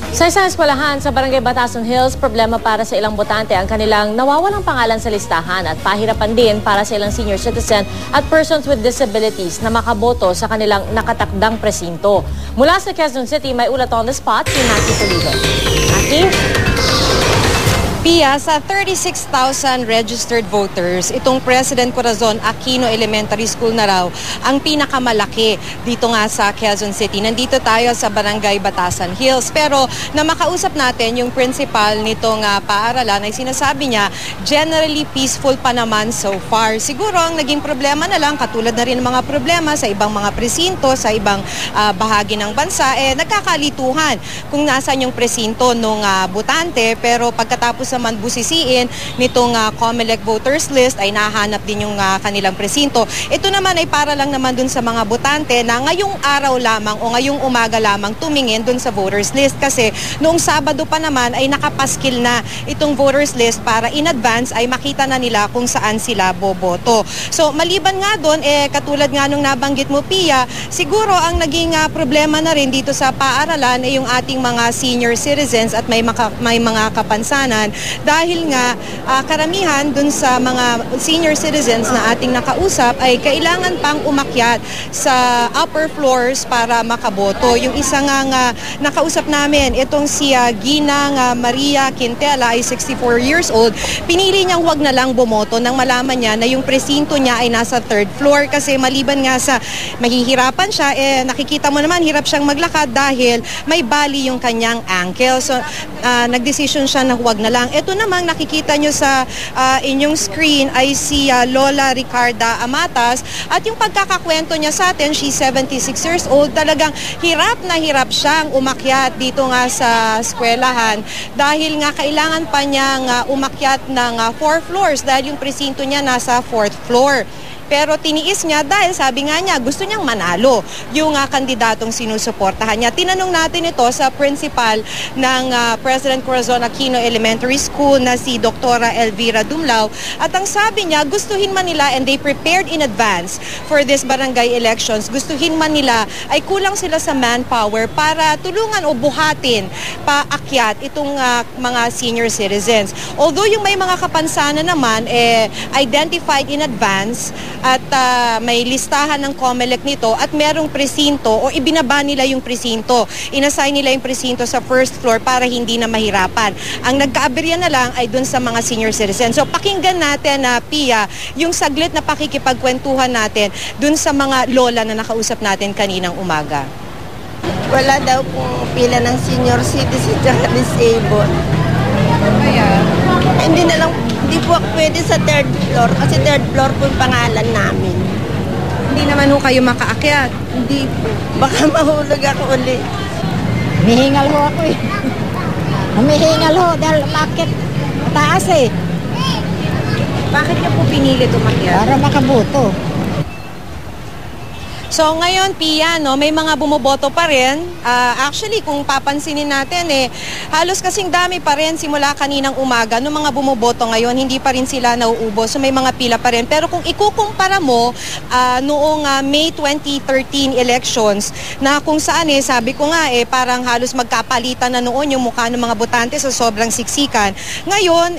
Sa isang eskwelahan sa Barangay Batasan Hills, problema para sa ilang botante ang kanilang nawawalang pangalan sa listahan at pahirapan din para sa ilang senior citizen at persons with disabilities na makaboto sa kanilang nakatakdang presinto. Mula sa Quezon City, may ulat on the spot si Naki Pulido. Naki? Pia, sa 36,000 registered voters, itong President Corazon Aquino Elementary School na raw ang pinakamalaki dito nga sa Quezon City. Nandito tayo sa Barangay Batasan Hills. Pero na makausap natin yung principal nitong paaralan ay sinasabi niya, generally peaceful pa naman so far. Siguro ang naging problema na lang, katulad na rin ng mga problema sa ibang mga presinto, sa ibang bahagi ng bansa, nagkakalituhan kung nasan yung presinto ng botante. Pero pagkatapos naman busisiin nitong COMELEC voters list ay nahanap din yung kanilang presinto. Ito naman ay para lang naman dun sa mga botante na ngayong araw lamang o ngayong umaga lamang tumingin dun sa voters list kasi noong Sabado pa naman ay nakapaskil na itong voters list para in advance ay makita na nila kung saan sila boboto. So maliban nga dun, katulad nga nung nabanggit mo Pia, siguro ang naging problema na rin dito sa paaralan ay yung ating mga senior citizens at may mga kapansanan dahil nga karamihan dun sa mga senior citizens na ating nakausap ay kailangan pang umakyat sa upper floors para makaboto. Yung isa nga nakausap namin, itong si Ginang Maria Quintela ay 64 years old. Pinili niyang huwag na lang bumoto nang malaman niya na yung presinto niya ay nasa third floor kasi maliban nga sa mahihirapan siya, nakikita mo naman hirap siyang maglakad dahil may bali yung kanyang ankle. So nagdesisyon siya na huwag na lang. Ito namang nakikita nyo sa inyong screen ay si Lola Ricarda Amatas at yung pagkakakwento niya sa atin, she's 76 years old, talagang hirap na hirap siyang umakyat dito nga sa eskwelahan dahil nga kailangan pa niyang umakyat ng 4 floors dahil yung presinto niya nasa 4th floor. Pero tiniis niya dahil sabi nga niya gusto niyang manalo yung kandidatong sinusuportahan niya. Tinanong natin ito sa principal ng President Corazon Aquino Elementary School na si Dr. Elvira Dumlao at ang sabi niya gustuhin man nila and they prepared in advance for this barangay elections. Gustuhin man nila ay kulang sila sa manpower para tulungan o buhatin paakyat itong mga senior citizens. Although yung may mga kapansanan naman identified in advance at may listahan ng COMELEC nito at merong presinto o ibinaba nila yung presinto. Inassign nila yung presinto sa first floor para hindi na mahirapan. Ang nagkaaberya na lang ay dun sa mga senior citizens. So pakinggan natin Pia, yung saglit na pakikipagkwentuhan natin dun sa mga lola na nakausap natin kaninang umaga. Wala daw pong pila ng senior citizen at disabled. Kaya? Hindi po pwede sa third floor kasi third floor po yung pangalan namin. Hindi naman ho kayo makaakyat. Hindi po. Baka mahulog ako ulit. Humihingal ho ako Humihingal ho dahil umakyat mataas Bakit niyo po pinili umakyat? Para makaboto. So ngayon Pia, may mga bumoboto pa rin. Actually kung papansinin natin halos kasing dami pa rin simula kaninang umaga ng mga bumoboto ngayon, hindi pa rin sila nauubos. So may mga pila pa rin. Pero kung ikukumpara mo noong May 2013 elections na kung saan sabi ko nga parang halos magkapalitan na noon yung mukha ng mga botante sa sobrang siksikan. Ngayon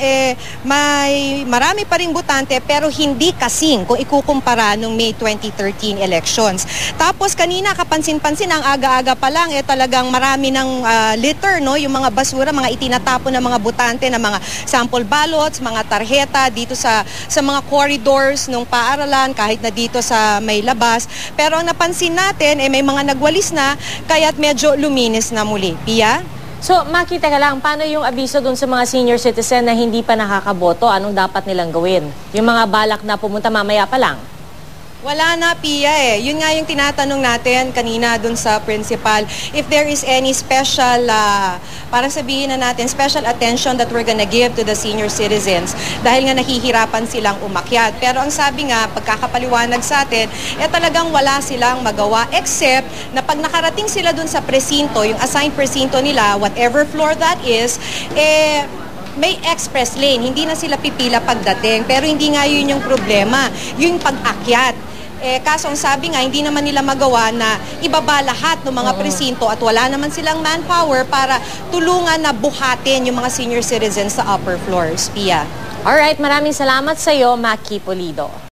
may marami pa ring botante pero hindi kasing kung ikukumpara noong May 2013 elections. Tapos kanina kapansin-pansin ang aga-aga pa lang talagang marami ng litter yung mga basura, mga itinatapon ng mga botante na mga sample ballots, mga tarheta dito sa mga corridors ng paaralan kahit na dito sa may labas. Pero ang napansin natin may mga nagwalis na kaya't medyo luminis na muli. Pia? So, makita ka lang, paano yung abiso dun sa mga senior citizen na hindi pa nakakaboto? Anong dapat nilang gawin? Yung mga balak na pumunta mamaya pa lang? Wala na, Pia Yun nga yung tinatanong natin kanina dun sa principal. If there is any special, parang sabihin na natin, special attention that we're gonna give to the senior citizens dahil nga nahihirapan silang umakyat. Pero ang sabi nga, pagkakapaliwanag sa atin, talagang wala silang magawa except na pag nakarating sila dun sa presinto, yung assigned presinto nila, whatever floor that is, may express lane. Hindi na sila pipila pagdating. Pero hindi nga yun yung problema. Yung pag-akyat. Kaso ang sabi nga, hindi naman nila magawa na ibaba lahat ng mga presinto at wala naman silang manpower para tulungan na buhatin yung mga senior citizens sa upper floors. Pia. Alright, maraming salamat sa iyo, Maki Pulido.